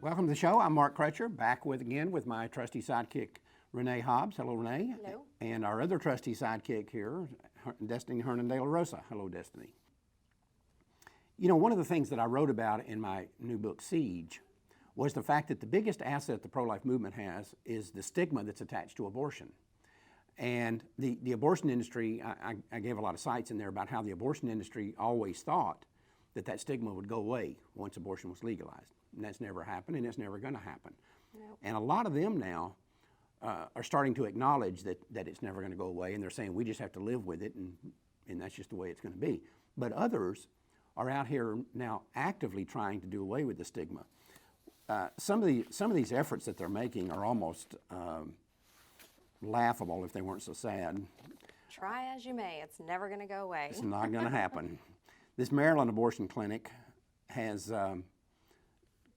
Welcome to the show. I'm Mark Crutcher, back again with my trusty sidekick, Renee Hobbs. Hello, Renee. Hello. And our other trusty sidekick here, Destiny Hernan de la Rosa. Hello, Destiny. You know, one of the things that I wrote about in my new book, Siege, was the fact that the biggest asset the pro-life movement has is the stigma that's attached to abortion. And the abortion industry, I gave a lot of cites in there about how the abortion industry always thought that stigma would go away once abortion was legalized. And that's never happened, and it's never going to happen. Nope. And a lot of them now are starting to acknowledge that it's never going to go away, and they're saying we just have to live with it, and that's just the way it's going to be. But others are out here now actively trying to do away with the stigma. Some of these efforts that they're making are almost laughable if they weren't so sad. Try as you may, it's never going to go away. It's not going to happen. This Maryland abortion clinic has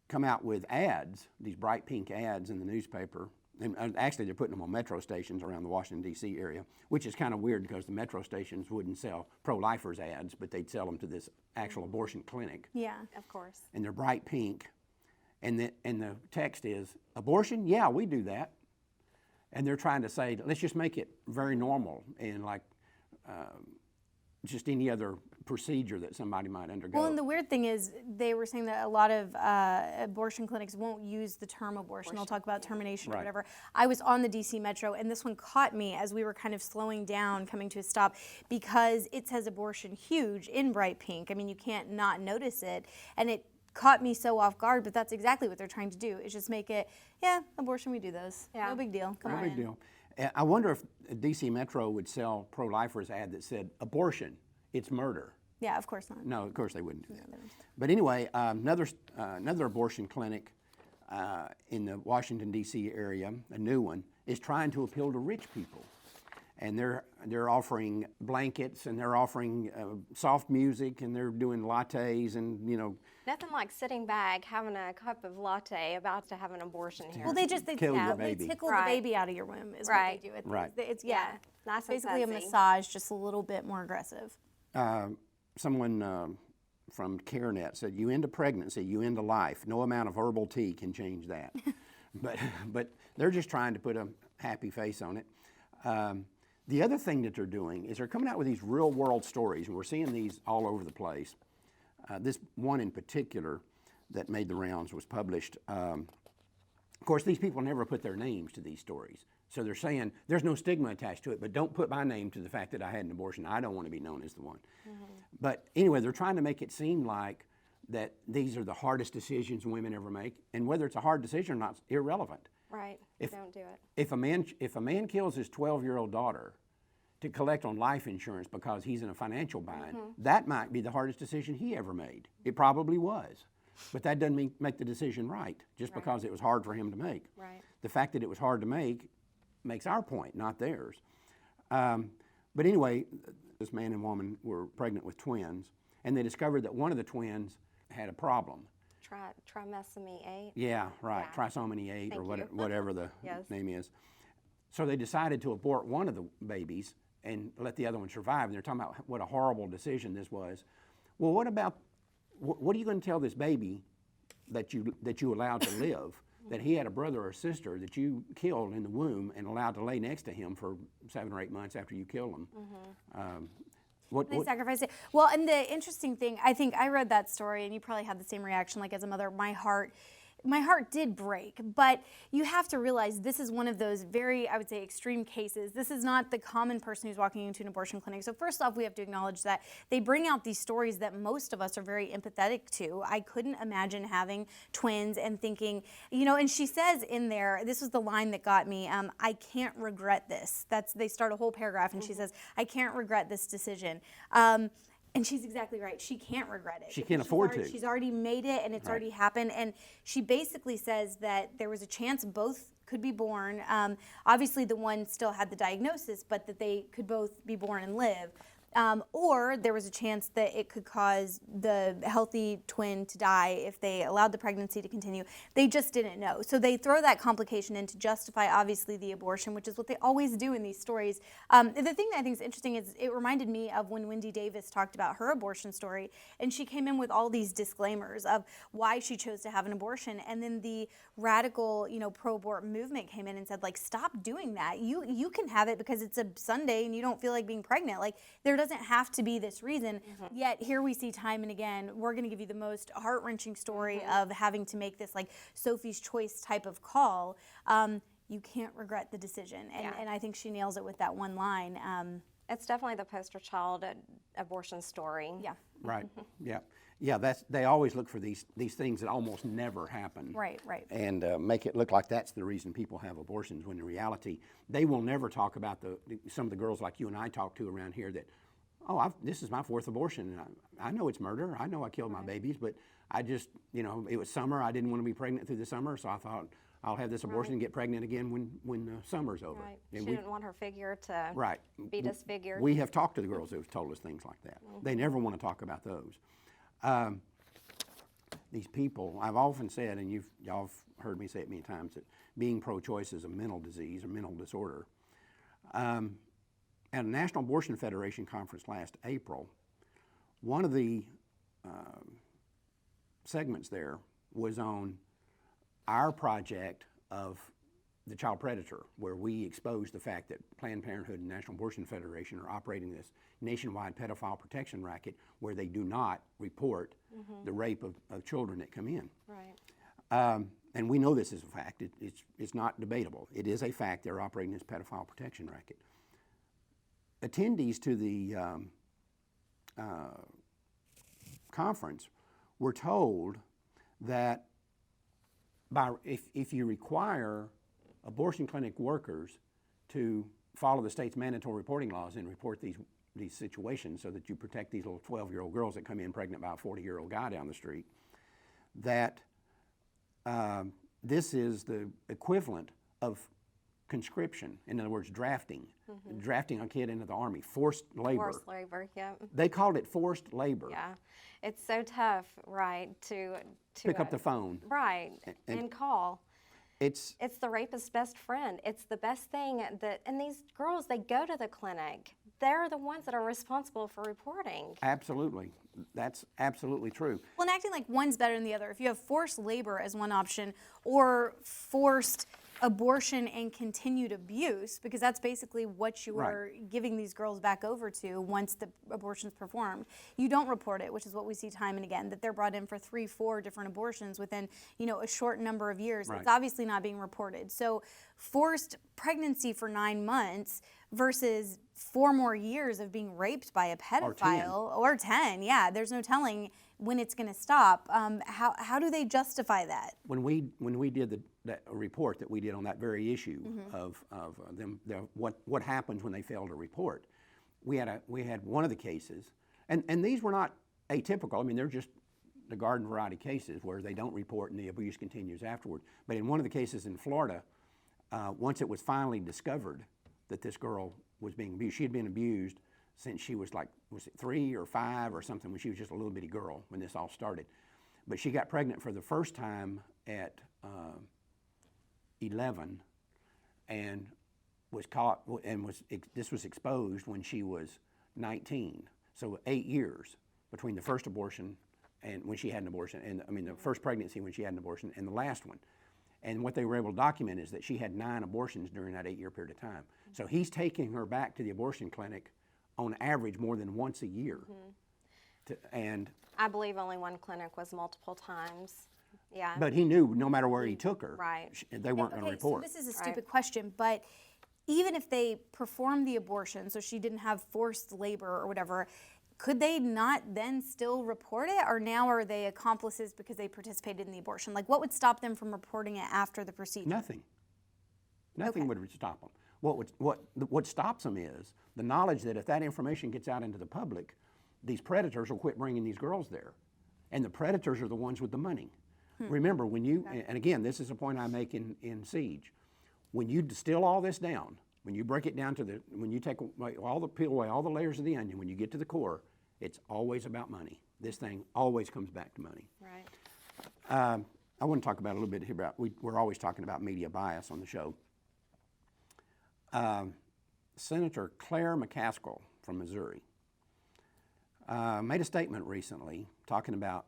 come out with ads, these bright pink ads in the newspaper. And actually, they're putting them on metro stations around the Washington, D.C. area, which is kind of weird because the metro stations wouldn't sell pro-lifers ads, but they'd sell them to this actual abortion clinic. Yeah, of course. And they're bright pink. And the text is, abortion? Yeah, we do that. And they're trying to say, let's just make it very normal and like just any other procedure that somebody might undergo. Well, and the weird thing is they were saying that a lot of abortion clinics won't use the term abortion. They'll talk about termination or whatever. I was on the DC Metro, and this one caught me as we were kind of slowing down, coming to a stop, because it says abortion huge in bright pink. I mean, you can't not notice it. And it caught me so off guard, but that's exactly what they're trying to do, is just make it, yeah, abortion, we do those. Yeah. No big deal. Come on. No big deal. I wonder if DC Metro would sell pro-lifers ad that said, abortion, it's murder. Yeah, of course not. No, of course they wouldn't do that. But anyway, another abortion clinic in the Washington, D.C. area, a new one, is trying to appeal to rich people. And they're offering blankets, and they're offering soft music, and they're doing lattes, and you know. Nothing like sitting back, having a cup of latte, about to have an abortion here. Well, they kill your baby. tickle the baby out of your womb is what they do. It's nice basically a and fuzzy. massage, just a little bit more aggressive. Someone from CareNet said, you into pregnancy, you into life. No amount of herbal tea can change that. but they're just trying to put a happy face on it. The other thing that they're doing is they're coming out with these real world stories, and we're seeing these all over the place. This one in particular that made the rounds was published. Of course, these people never put their names to these stories. So they're saying there's no stigma attached to it, but don't put my name to the fact that I had an abortion. I don't want to be known as the one. Mm-hmm. But anyway, they're trying to make it seem like that these are the hardest decisions women ever make, and whether it's a hard decision or not is irrelevant. Right. Don't do it. If a man kills his 12-year-old daughter to collect on life insurance because he's in a financial bind, that might be the hardest decision he ever made. It probably was. But that doesn't make the decision right, just because it was hard for him to make. Right. The fact that it was hard to make makes our point, not theirs. But anyway, this man and woman were pregnant with twins, and they discovered that one of the twins had a problem. Trisommy 8? Yeah, right, Yeah. Trisomy 8 Thank or you. whatever the Yes. name is. So they decided to abort one of the babies and let the other one survive. And they're talking about what a horrible decision this was. Well, what are you going to tell this baby that you allowed to live, that he had a brother or sister that you killed in the womb and allowed to lay next to him for 7 or 8 months after you killed him? They sacrificed it. Well, and the interesting thing, I think I read that story, and you probably had the same reaction. Like as a mother, my heart did break. But you have to realize this is one of those very, I would say, extreme cases. This is not the common person who's walking into an abortion clinic. So first off, we have to acknowledge that they bring out these stories that most of us are very empathetic to. I couldn't imagine having twins and thinking, and she says in there, this was the line that got me, I can't regret this. They start a whole paragraph, and she says, I can't regret this decision. And she's exactly right. She can't regret it. She can't afford to. She's already made it, and it's already happened. And she basically says that there was a chance both could be born. Obviously, the one still had the diagnosis, but that they could both be born and live. or there was a chance that it could cause the healthy twin to die if they allowed the pregnancy to continue. They just didn't know. So they throw that complication in to justify, obviously, the abortion, which is what they always do in these stories. The thing that I think is interesting is it reminded me of when Wendy Davis talked about her abortion story, and she came in with all these disclaimers of why she chose to have an abortion, and then the radical, pro-abort movement came in and said, like, stop doing that. You can have it because it's a Sunday and you don't feel like being pregnant. Like, there doesn't have to be this reason. Yet here we see time and again, we're going to give you the most heart-wrenching story of having to make this like Sophie's Choice type of call. You can't regret the decision. And I think she nails it with that one line. It's definitely the poster child abortion story. Yeah. Right. Yeah. Yeah. They always look for these things that almost never happen. Right. And make it look like that's the reason people have abortions, when in reality they will never talk about some of the girls like you and I talk to around here that, this is my fourth abortion, and I know it's murder. I know I killed my babies, but I just, it was summer. I didn't want to be pregnant through the summer, so I thought I'll have this abortion and get pregnant again when the summer's over. Right. And She didn't want her figure to be disfigured. We have talked to the girls that have told us things like that. They never want to talk about those. These people, I've often said, and y'all have heard me say it many times, that being pro-choice is a mental disease or mental disorder. At a National Abortion Federation conference last April, one of the segments there was on our project of the child predator, where we exposed the fact that Planned Parenthood and National Abortion Federation are operating this nationwide pedophile protection racket where they do not report the rape of children that come in. Right. And we know this is a fact. It's not debatable. It is a fact they're operating this pedophile protection racket. Attendees to the conference were told that if you require abortion clinic workers to follow the state's mandatory reporting laws and report these situations so that you protect these little 12-year-old girls that come in pregnant by a 40-year-old guy down the street, that this is the equivalent of conscription. In other words, drafting a kid into the army, forced labor. Forced labor, yeah. They called it forced labor. Yeah, it's so tough, right, to Pick up the phone. Right, and call. It's the rapist's best friend. It's the best thing and these girls, they go to the clinic. They're the ones that are responsible for reporting. absolutely, that's absolutely true. Well, and acting like one's better than the other. If you have forced labor as one option, or forced abortion and continued abuse, because that's basically what you are giving these girls back over to once the abortion's performed. You don't report it, which is what we see time and again, that they're brought in for 3-4 different abortions within, a short number of years. Right. It's obviously not being reported. So forced pregnancy for 9 months versus 4 more years of being raped by a pedophile, or 10, yeah, there's no telling when it's going to stop. How do they justify that? When we did that report that we did on that very issue of them, what happens when they fail to report, we had one of the cases, and these were not atypical. I mean, they're just the garden variety cases where they don't report and the abuse continues afterward. But in one of the cases in Florida, once it was finally discovered that this girl was being abused, she had been abused since she was was it 3 or 5 or something, when she was just a little bitty girl when this all started. But she got pregnant for the first time at 11 and was caught, and this was exposed when she was 19. So 8 years between the first abortion and when she had an abortion, and the first pregnancy when she had an abortion, and the last one. And what they were able to document is that she had 9 abortions during that 8-year period of time. So he's taking her back to the abortion clinic on average more than once a year. And I believe only one clinic was multiple times. Yeah. but he knew no matter where he took her, Right. they weren't going to report. So this is a stupid question, but even if they performed the abortion, so she didn't have forced labor or whatever, could they not then still report it, or now are they accomplices because they participated in the abortion? Like, what would stop them from reporting it after the procedure? Nothing would stop them. What stops them is the knowledge that if that information gets out into the public, these predators will quit bringing these girls there, and the predators are the ones with the money. Remember, when you, and again, this is a point I make in Siege, when you distill all this down, When you break it down to when you peel away all the layers of the onion, when you get to the core, it's always about money. This thing always comes back to money. Right. I want to talk about a little bit here about, we're always talking about media bias on the show. Senator Claire McCaskill from Missouri made a statement recently talking about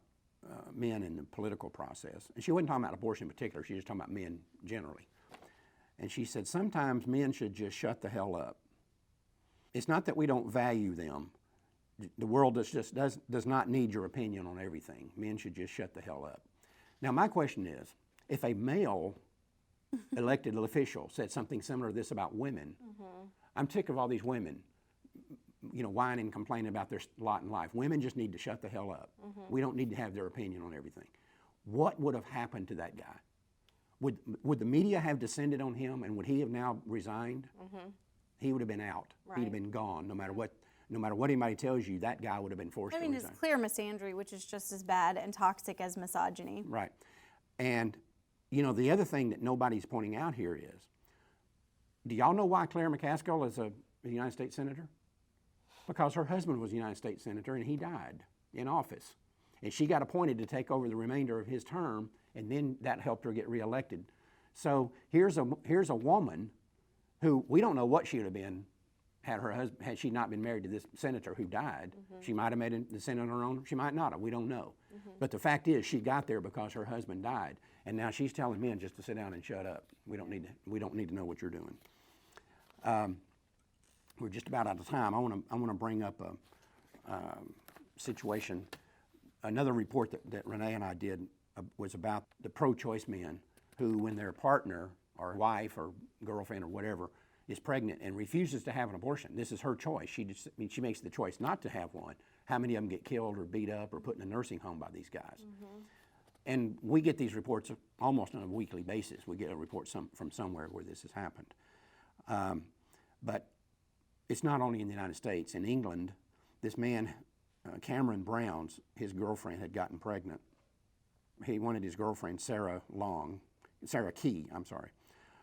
men in the political process. And she wasn't talking about abortion in particular, she was talking about men generally. And she said, sometimes men should just shut the hell up. It's not that we don't value them. The world does not need your opinion on everything. Men should just shut the hell up. Now my question is, if a male elected official said something similar to this about women, I'm sick of all these women, whining and complaining about their lot in life. Women just need to shut the hell up. We don't need to have their opinion on everything. What would have happened to that guy? Would the media have descended on him, and would he have now resigned? He would have been out. Right. He'd have been gone. No matter what anybody tells you, that guy would have been forced to resign. It's clear misandry, which is just as bad and toxic as misogyny. Right. And, the other thing that nobody's pointing out here is, do y'all know why Claire McCaskill is a United States Senator? Because her husband was a United States Senator and he died in office. And she got appointed to take over the remainder of his term, and then that helped her get reelected. So here's a woman who, we don't know what she would have been had she not been married to this senator who died. She might have made the Senate on her own, she might not have, we don't know. But the fact is, she got there because her husband died, and now she's telling men just to sit down and shut up. We don't need to know what you're doing. We're just about out of time. I want to bring up a situation. Another report that Renee and I did was about the pro-choice men who, when their partner or wife or girlfriend or whatever is pregnant and refuses to have an abortion, this is her choice. She makes the choice not to have one. How many of them get killed or beat up or put in a nursing home by these guys? And we get these reports almost on a weekly basis. We get a report from somewhere where this has happened. But it's not only in the United States. In England, this man, Cameron Brown's, his girlfriend had gotten pregnant. He wanted his girlfriend, Sarah Key,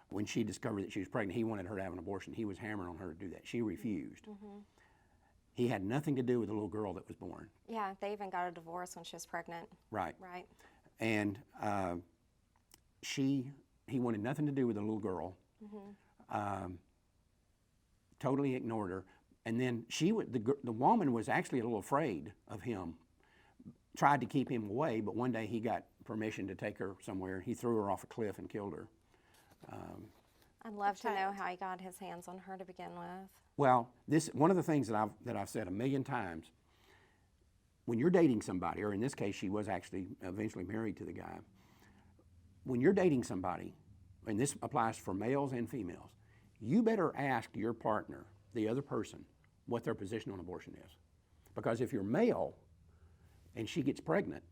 when she discovered that she was pregnant, he wanted her to have an abortion. He was hammering on her to do that. She refused. He had nothing to do with the little girl that was born. Yeah, they even got a divorce when she was pregnant. Right. Right. And he wanted nothing to do with the little girl. Totally ignored her. And then the woman was actually a little afraid of him, tried to keep him away, but one day he got permission to take her somewhere. He threw her off a cliff and killed her. I'd love to know how he got his hands on her to begin with. Well, one of the things that I've said a million times, when you're dating somebody, or in this case she was actually eventually married to the guy, when you're dating somebody, and this applies for males and females, you better ask your partner, the other person, what their position on abortion is. Because if you're male and she gets pregnant,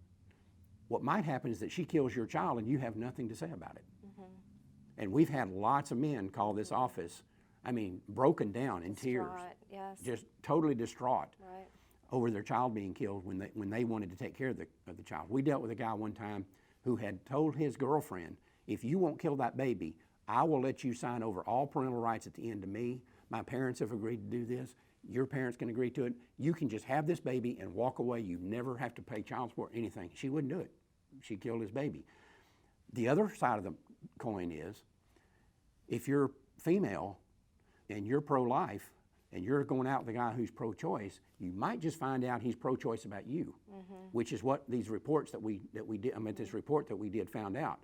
what might happen is that she kills your child and you have nothing to say about it. And we've had lots of men call this office, broken down in tears, yes. just totally distraught Right. over their child being killed when they wanted to take care of the child. We dealt with a guy one time who had told his girlfriend, if you won't kill that baby, I will let you sign over all parental rights at the end to me. My parents have agreed to do this. Your parents can agree to it. You can just have this baby and walk away. You never have to pay child support, anything. She wouldn't do it. She killed his baby. The other side of the coin is, if you're female and you're pro-life and you're going out with a guy who's pro-choice, you might just find out he's pro-choice about you, which is what these reports that we did, this report that we did found out,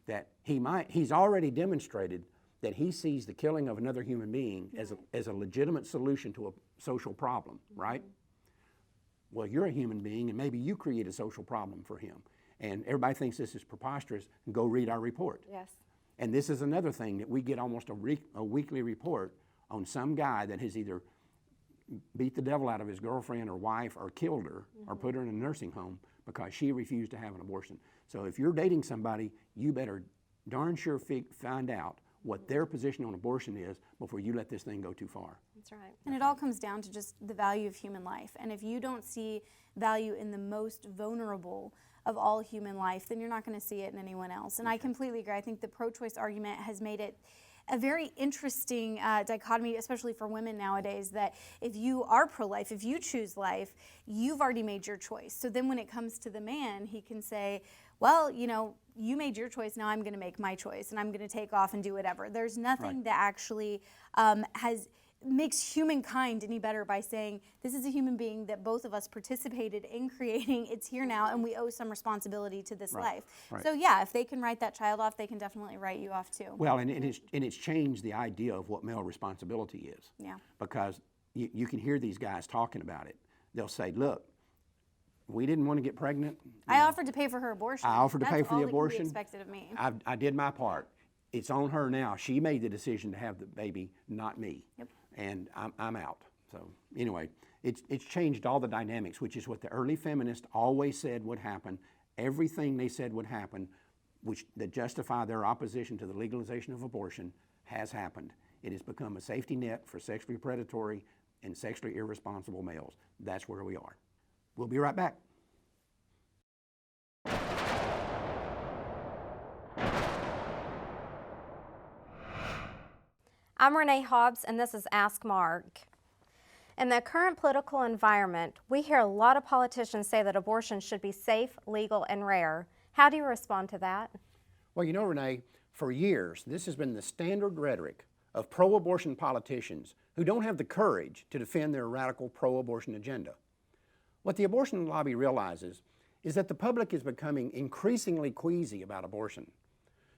that he's already demonstrated that he sees the killing of another human being as a legitimate solution to a social problem, right? Well, you're a human being and maybe you create a social problem for him. And everybody thinks this is preposterous, and go read our report. Yes. And this is another thing that we get almost a weekly report on some guy that has either beat the devil out of his girlfriend or wife or killed her or put her in a nursing home because she refused to have an abortion. So if you're dating somebody, you better darn sure find out what their position on abortion is before you let this thing go too far. That's right. And it all comes down to just the value of human life. And if you don't see value in the most vulnerable of all human life, then you're not going to see it in anyone else. And I completely agree. I think the pro-choice argument has made it a very interesting dichotomy, especially for women nowadays, that if you are pro-life, if you choose life, you've already made your choice. So then when it comes to the man, he can say, well, you know, you made your choice, now I'm going to make my choice, and I'm going to take off and do whatever. There's nothing that actually makes humankind any better by saying, this is a human being that both of us participated in creating, it's here now, and we owe some responsibility to this life. Right. So yeah, if they can write that child off, they can definitely write you off too. Well, and it's changed the idea of what male responsibility is. Yeah. Because you can hear these guys talking about it. They'll say, look, we didn't want to get pregnant. I offered to pay for her abortion. I offered to pay for the That's all that abortion. can be expected of me. I did my part. It's on her now. She made the decision to have the baby, not me. Yep. And I'm out. So anyway, it's changed all the dynamics, which is what the early feminists always said would happen. Everything they said would happen, that justify their opposition to the legalization of abortion, has happened. It has become a safety net for sexually predatory and sexually irresponsible males. That's where we are. We'll be right back. I'm Renee Hobbs, and this is Ask Mark. In the current political environment, we hear a lot of politicians say that abortion should be safe, legal, and rare. How do you respond to that? Well, you know, Renee, for years, this has been the standard rhetoric of pro-abortion politicians who don't have the courage to defend their radical pro-abortion agenda. What the abortion lobby realizes is that the public is becoming increasingly queasy about abortion.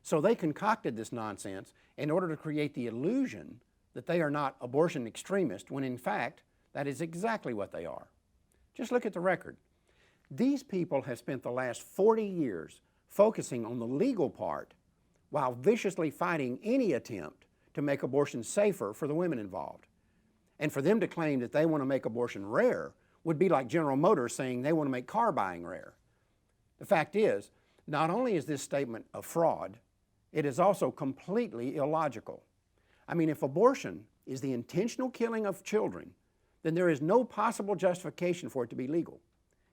So they concocted this nonsense in order to create the illusion that they are not abortion extremists, when in fact, that is exactly what they are. Just look at the record. These people have spent the last 40 years focusing on the legal part while viciously fighting any attempt to make abortion safer for the women involved. And for them to claim that they want to make abortion rare would be like General Motors saying they want to make car buying rare. The fact is, not only is this statement a fraud, it is also completely illogical. I mean, if abortion is the intentional killing of children, then there is no possible justification for it to be legal.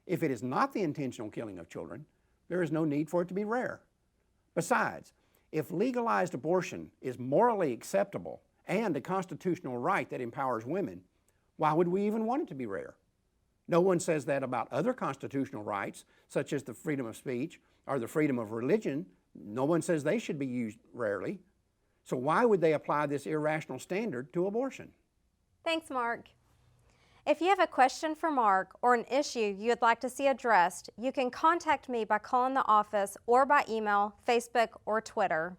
If it is not the intentional killing of children, there is no need for it to be rare. Besides, if legalized abortion is morally acceptable and a constitutional right that empowers women, why would we even want it to be rare? No one says that about other constitutional rights, such as the freedom of speech or the freedom of religion. No one says they should be used rarely. So why would they apply this irrational standard to abortion? Thanks, Mark. If you have a question for Mark or an issue you'd like to see addressed, you can contact me by calling the office or by email, Facebook, or Twitter.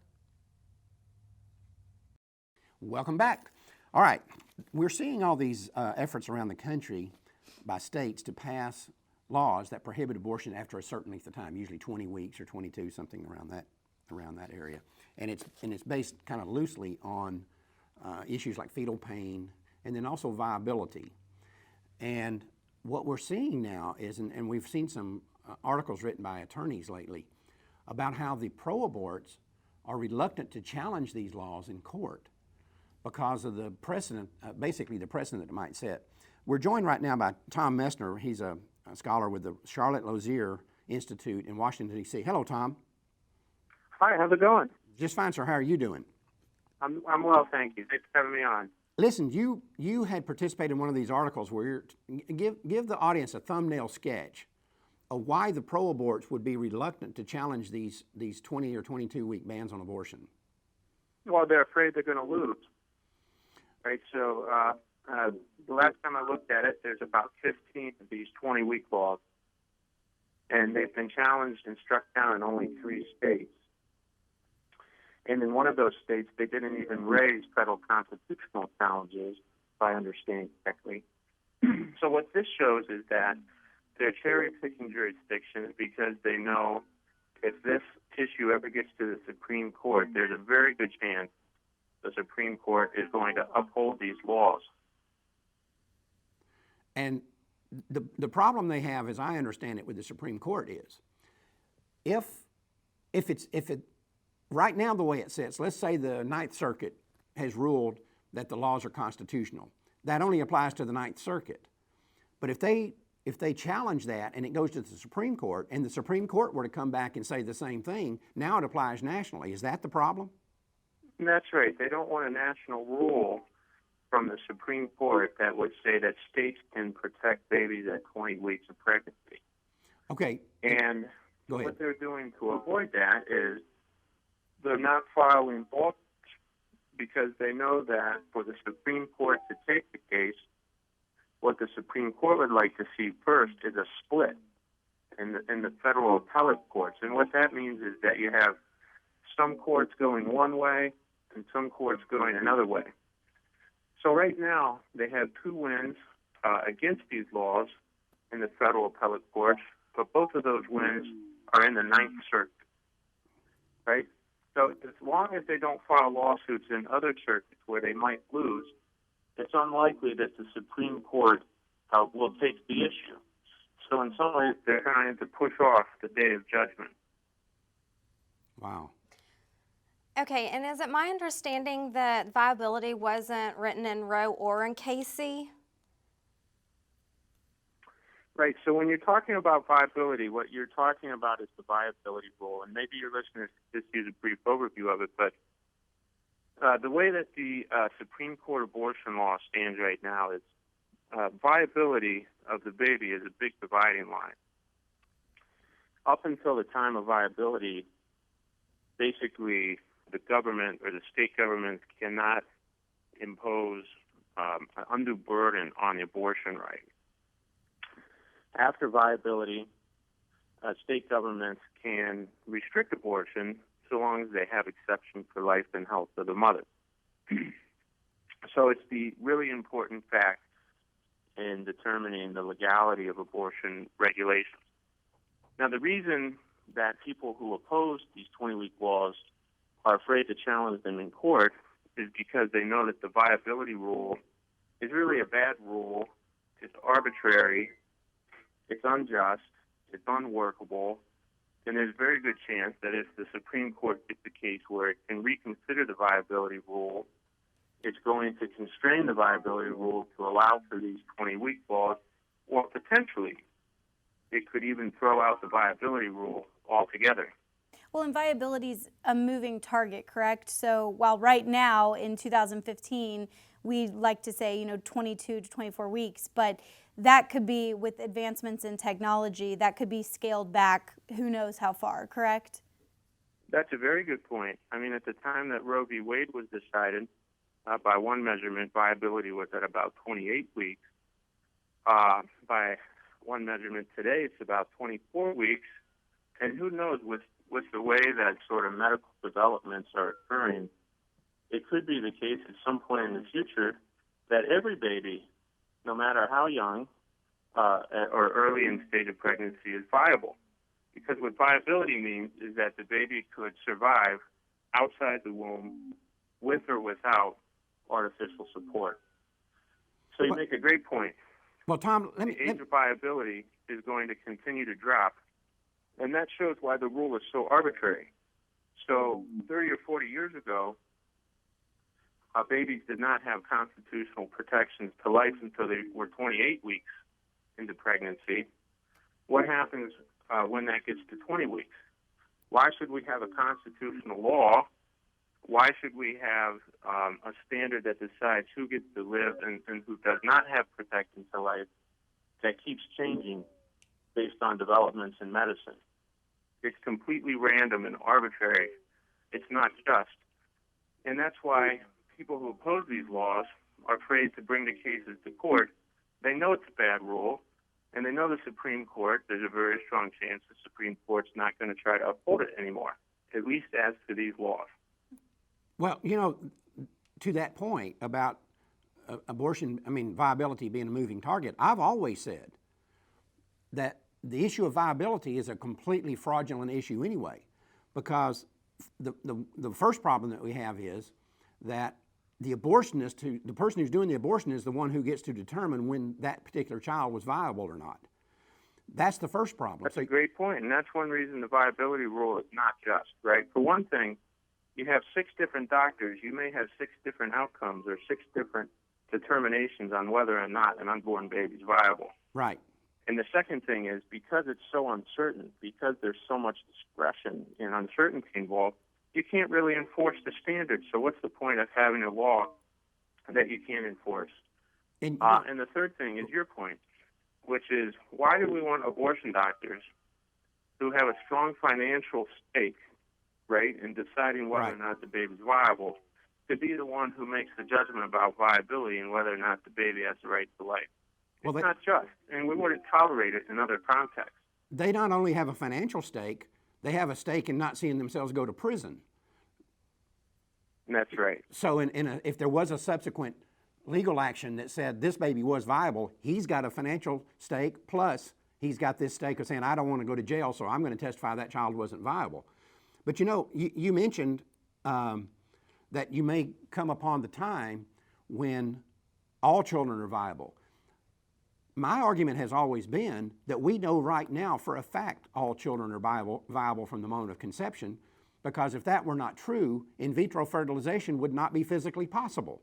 Welcome back. All right, we're seeing all these efforts around the country by states to pass laws that prohibit abortion after a certain length of time, usually 20 weeks or 22, something around that area. And it's based kind of loosely on issues like fetal pain and then also viability. And what we're seeing now is, and we've seen some articles written by attorneys lately about how the pro-aborts are reluctant to challenge these laws in court because of the precedent, basically the precedent it might set. We're joined right now by Tom Messner. He's a scholar with the Charlotte Lozier Institute in Washington, D.C. Hello, Tom. Hi, how's it going? Just fine, sir. How are you doing? I'm well, thank you. Thanks for having me on. Listen, you had participated in one of these articles where give the audience a thumbnail sketch of why the pro-aborts would be reluctant to challenge these 20 or 22-week bans on abortion. Well, they're afraid they're going to lose, right? So the last time I looked at it, there's about 15 of these 20-week laws, and they've been challenged and struck down in only 3 states. And in one of those states, they didn't even raise federal constitutional challenges, if I understand correctly. So what this shows is that they're cherry-picking jurisdictions because they know if this issue ever gets to the Supreme Court, there's a very good chance the Supreme Court is going to uphold these laws. And the problem they have, as I understand it, with the Supreme Court is, if it right now the way it sits, let's say the Ninth Circuit has ruled that the laws are constitutional. That only applies to the Ninth Circuit. But if they challenge that and it goes to the Supreme Court, and the Supreme Court were to come back and say the same thing, now it applies nationally. Is that the problem? That's right. They don't want a national rule from the Supreme Court that would say that states can protect babies at 20 weeks of pregnancy. Okay. And Go ahead. what they're doing to avoid that is they're not filing lawsuits because they know that for the Supreme Court to take the case, what the Supreme Court would like to see first is a split in the federal appellate courts. And what that means is that you have some courts going one way and some courts going another way. So right now, they have 2 wins against these laws in the federal appellate courts, but both of those wins are in the Ninth Circuit, right? So as long as they don't file lawsuits in other circuits where they might lose, it's unlikely that the Supreme Court will take the issue. So in some ways, they're trying to push off the day of judgment. Wow. Okay, and is it my understanding that viability wasn't written in Roe or in Casey? Right, so when you're talking about viability, what you're talking about is the viability rule, and maybe your listeners just use a brief overview of it, but the way that the Supreme Court abortion law stands right now is viability of the baby is a big dividing line. Up until the time of viability, basically the government or the state government cannot impose an undue burden on the abortion right. After viability, state governments can restrict abortion so long as they have exception for life and health of the mother. So it's the really important fact in determining the legality of abortion regulations. Now, the reason that people who oppose these 20-week laws are afraid to challenge them in court is because they know that the viability rule is really a bad rule. It's arbitrary. It's unjust. It's unworkable. And there's a very good chance that if the Supreme Court gets a case where it can reconsider the viability rule, it's going to constrain the viability rule to allow for these 20-week laws, or potentially it could even throw out the viability rule altogether. Well, and viability is a moving target, correct? So while right now in 2015, we like to say, 22 to 24 weeks, but that could be, with advancements in technology, that could be scaled back who knows how far, correct? That's a very good point. I mean, at the time that Roe v. Wade was decided, by one measurement, viability was at about 28 weeks. By one measurement today, it's about 24 weeks. And who knows, with the way that sort of medical developments are occurring, it could be the case at some point in the future that every baby, no matter how young or early in stage of pregnancy, is viable. Because what viability means is that the baby could survive outside the womb with or without artificial support. So you make a great point. Well, Tom, the age of viability is going to continue to drop, and that shows why the rule is so arbitrary. So 30 or 40 years ago, babies did not have constitutional protections to life until they were 28 weeks into pregnancy. What happens when that gets to 20 weeks? Why should we have a constitutional law? Why should we have a standard that decides who gets to live and who does not have protection to life that keeps changing based on developments in medicine? It's completely random and arbitrary. It's not just. And that's why people who oppose these laws are afraid to bring the cases to court. They know it's a bad rule, and they know the Supreme Court, there's a very strong chance the Supreme Court's not going to try to uphold it anymore, at least as to these laws. Well, to that point about viability being a moving target, I've always said that the issue of viability is a completely fraudulent issue anyway, because the first problem that we have is that the abortionist, the person who's doing the abortion, is the one who gets to determine when that particular child was viable or not. That's the first problem. That's a great point, and that's one reason the viability rule is not just, right? For one thing, you have 6 different doctors. You may have 6 different outcomes or 6 different determinations on whether or not an unborn baby is viable. Right. And the second thing is, because it's so uncertain, because there's so much discretion and uncertainty involved, you can't really enforce the standards. So what's the point of having a law that you can't enforce? And the third thing is your point, which is, why do we want abortion doctors who have a strong financial stake, right, in deciding whether or not the baby's viable, to be the one who makes the judgment about viability and whether or not the baby has the right to life? It's not just, and we wouldn't tolerate it in other contexts. They not only have a financial stake, they have a stake in not seeing themselves go to prison. That's right. So if there was a subsequent legal action that said this baby was viable, he's got a financial stake, plus he's got this stake of saying, I don't want to go to jail, so I'm going to testify that child wasn't viable. But you know, you mentioned that you may come upon the time when all children are viable. My argument has always been that we know right now for a fact all children are viable from the moment of conception, because if that were not true, in vitro fertilization would not be physically possible.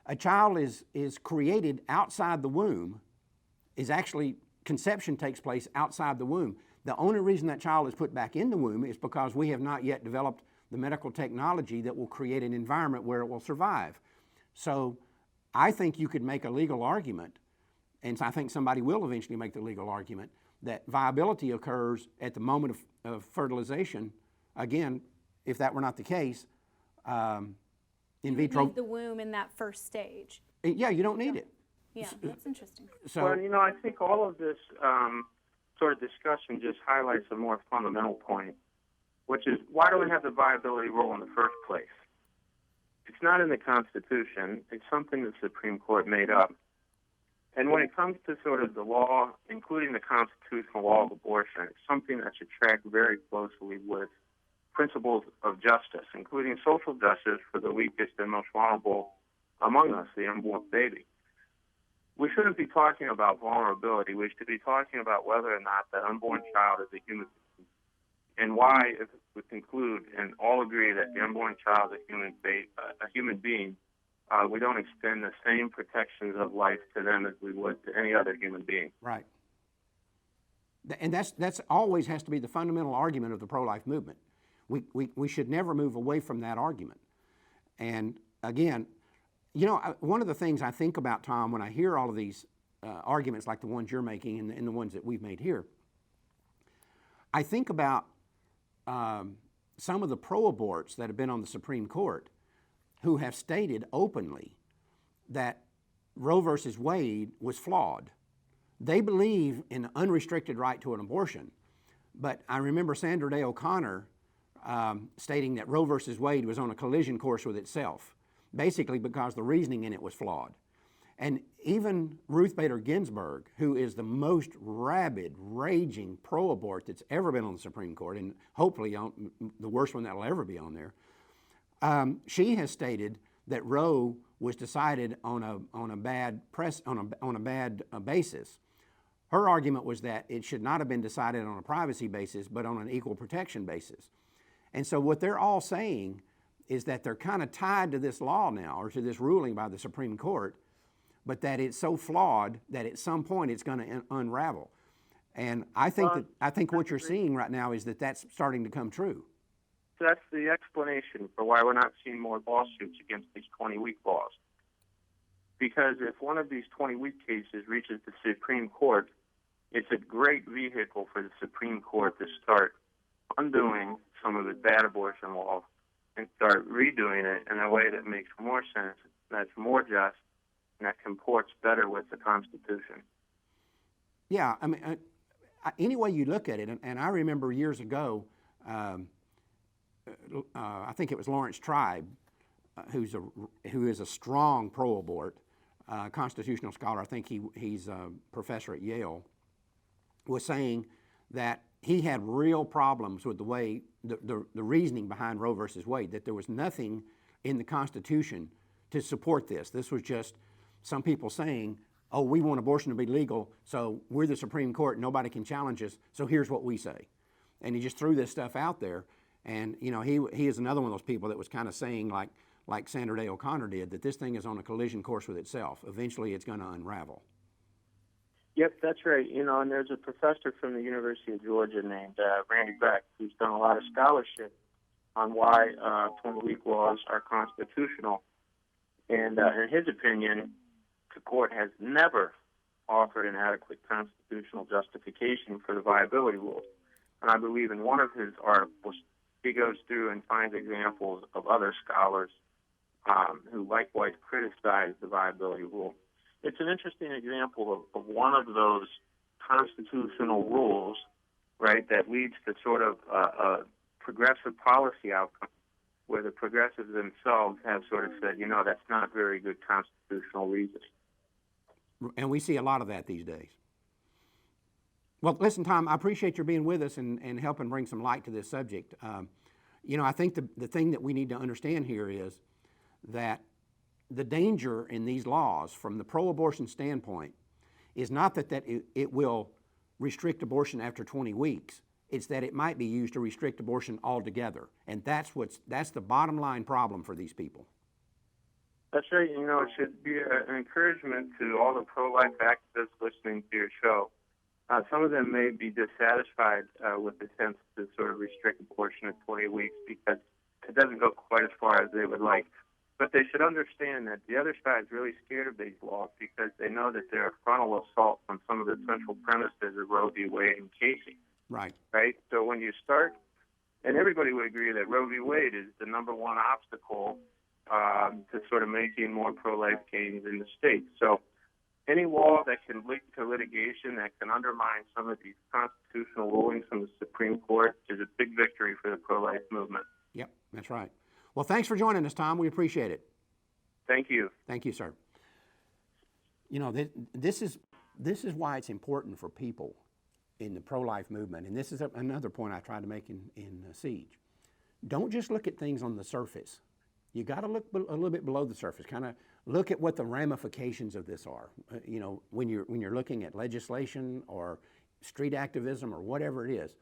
A child is created outside the womb, conception takes place outside the womb. The only reason that child is put back in the womb is because we have not yet developed the medical technology that will create an environment where it will survive. So I think you could make a legal argument, and I think somebody will eventually make the legal argument, that viability occurs at the moment of fertilization. Again, if that were not the case, in vitro. You need the womb in that first stage. Yeah, you don't need it. Yeah, that's interesting. So, well, you know, I think all of this sort of discussion just highlights a more fundamental point, which is, why do we have the viability rule in the first place? It's not in the Constitution. It's something the Supreme Court made up. And when it comes to sort of the law, including the constitutional law of abortion, it's something that should track very closely with principles of justice, including social justice for the weakest and most vulnerable among us, the unborn baby. We shouldn't be talking about vulnerability. We should be talking about whether or not that unborn child is a human being, and why, if we conclude and all agree that the unborn child is a human being, we don't extend the same protections of life to them as we would to any other human being. Right. And that's always has to be the fundamental argument of the pro-life movement. We should never move away from that argument. And again, you know, one of the things I think about, Tom, when I hear all of these arguments like the ones you're making and the ones that we've made here, I think about some of the pro-aborts that have been on the Supreme Court who have stated openly that Roe versus Wade was flawed. They believe in an unrestricted right to an abortion, but I remember Sandra Day O'Connor stating that Roe versus Wade was on a collision course with itself, basically because the reasoning in it was flawed. And even Ruth Bader Ginsburg, who is the most rabid, raging pro-abort that's ever been on the Supreme Court, and hopefully the worst one that'll ever be on there, she has stated that Roe was decided on a bad basis. Her argument was that it should not have been decided on a privacy basis, but on an equal protection basis. And so what they're all saying is that they're kind of tied to this law now, or to this ruling by the Supreme Court, but that it's so flawed that at some point it's going to unravel. And I think what you're seeing right now is that that's starting to come true. That's the explanation for why we're not seeing more lawsuits against these 20-week laws. Because if one of these 20-week cases reaches the Supreme Court, it's a great vehicle for the Supreme Court to start undoing some of the bad abortion laws and start redoing it in a way that makes more sense, that's more just, and that comports better with the Constitution. Yeah, I mean, any way you look at it, and I remember years ago, I think it was Lawrence Tribe, who is a strong pro-abort, constitutional scholar. I think he's a professor at Yale, was saying that he had real problems with the way the reasoning behind Roe versus Wade, that there was nothing in the Constitution to support this. This was just some people saying, oh, we want abortion to be legal, so we're the Supreme Court, nobody can challenge us, so here's what we say. And he just threw this stuff out there. And you know, he is another one of those people that was kind of saying, like Sandra Day O'Connor did, that this thing is on a collision course with itself. Eventually it's going to unravel. Yep, that's right. You know, and there's a professor from the University of Georgia named Randy Beck, who's done a lot of scholarship on why 20-week laws are constitutional. And in his opinion, the court has never offered an adequate constitutional justification for the viability rule. And I believe in one of his articles, he goes through and finds examples of other scholars who likewise criticize the viability rule. It's an interesting example of one of those constitutional rules, right, that leads to sort of a progressive policy outcome where the progressives themselves have sort of said, that's not very good constitutional reasoning. And we see a lot of that these days. Well, listen, Tom, I appreciate your being with us and helping bring some light to this subject. I think the thing that we need to understand here is that the danger in these laws from the pro-abortion standpoint is not that it will restrict abortion after 20 weeks. It's that it might be used to restrict abortion altogether. And that's the bottom line problem for these people. That's right. It should be an encouragement to all the pro-life activists listening to your show. Some of them may be dissatisfied with the attempt to sort of restrict abortion at 20 weeks because it doesn't go quite as far as they would like. But they should understand that the other side is really scared of these laws because they know that they're a frontal assault on some of the central premises of Roe v. Wade and Casey. Right. Right? So when you start, and everybody would agree that Roe v. Wade is the number one obstacle to sort of making more pro-life gains in the state. So any law that can lead to litigation, that can undermine some of these constitutional rulings from the Supreme Court is a big victory for the pro-life movement. Yep, that's right. Well, thanks for joining us, Tom. We appreciate it. Thank you. Thank you, sir. This is why it's important for people in the pro-life movement, and this is another point I tried to make in Siege. Don't just look at things on the surface. You got to look a little bit below the surface, kind of look at what the ramifications of this are. When you're looking at legislation or street activism or whatever it is,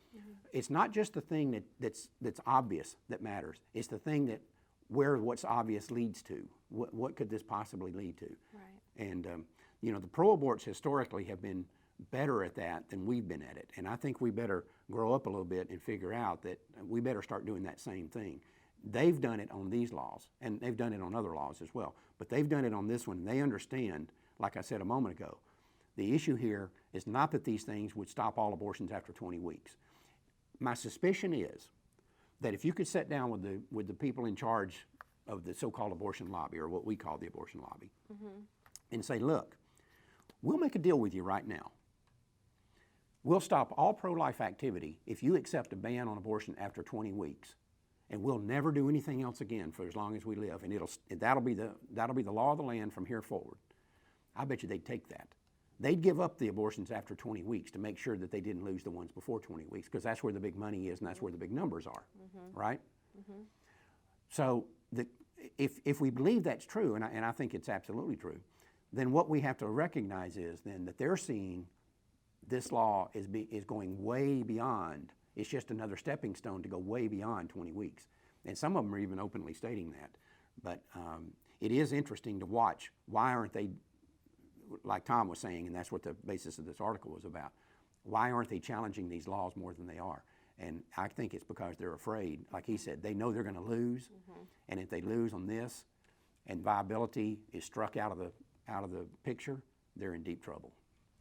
it's not just the thing that's obvious that matters. It's the thing that where what's obvious leads to. What could this possibly lead to? Right. And the pro-aborts historically have been better at that than we've been at it. And I think we better grow up a little bit and figure out that we better start doing that same thing. They've done it on these laws, and they've done it on other laws as well. But they've done it on this one, and they understand, like I said a moment ago, the issue here is not that these things would stop all abortions after 20 weeks. My suspicion is that if you could sit down with the people in charge of the so-called abortion lobby, or what we call the abortion lobby, and say, look, we'll make a deal with you right now. We'll stop all pro-life activity if you accept a ban on abortion after 20 weeks. And we'll never do anything else again for as long as we live. And that'll be the law of the land from here forward. I bet you they'd take that. They'd give up the abortions after 20 weeks to make sure that they didn't lose the ones before 20 weeks, because that's where the big money is and that's where the big numbers are, right? So if we believe that's true, and I think it's absolutely true, then what we have to recognize is then that they're seeing this law is going way beyond. It's just another stepping stone to go way beyond 20 weeks. And some of them are even openly stating that. But it is interesting to watch. Why aren't they, like Tom was saying, and that's what the basis of this article was about, why aren't they challenging these laws more than they are? And I think it's because they're afraid. Like he said, they know they're going to lose. And if they lose on this and viability is struck out of the picture, they're in deep trouble.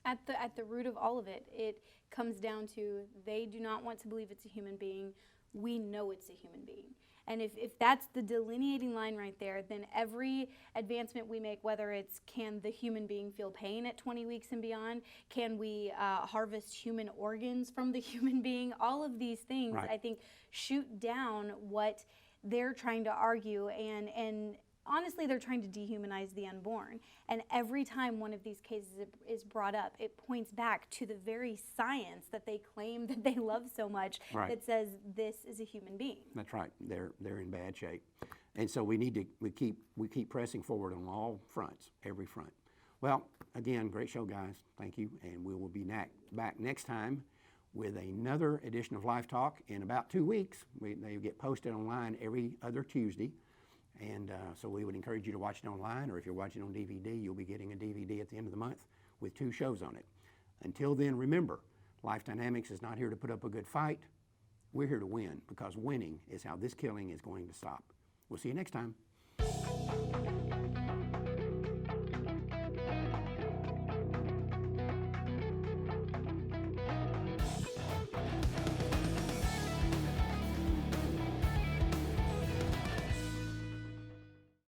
At the root of all of it, it comes down to they do not want to believe it's a human being. We know it's a human being. And if that's the delineating line right there, then every advancement we make, whether it's can the human being feel pain at 20 weeks and beyond, can we harvest human organs from the human being, all of these things, Right. I think, shoot down what they're trying to argue, and honestly, they're trying to dehumanize the unborn. And every time one of these cases is brought up, it points back to the very science that they claim that they love so much, Right. that says this is a human being. That's right. They're in bad shape, and so we keep pressing forward on all fronts, every front. Well, again, great show, guys. Thank you, and we will be back next time with another edition of Life Talk in about 2 weeks. They get posted online every other Tuesday. And so we would encourage you to watch it online, or if you're watching on DVD, you'll be getting a DVD at the end of the month with 2 shows on it. Until then, remember, Life Dynamics is not here to put up a good fight. We're here to win, because winning is how this killing is going to stop. We'll see you next time.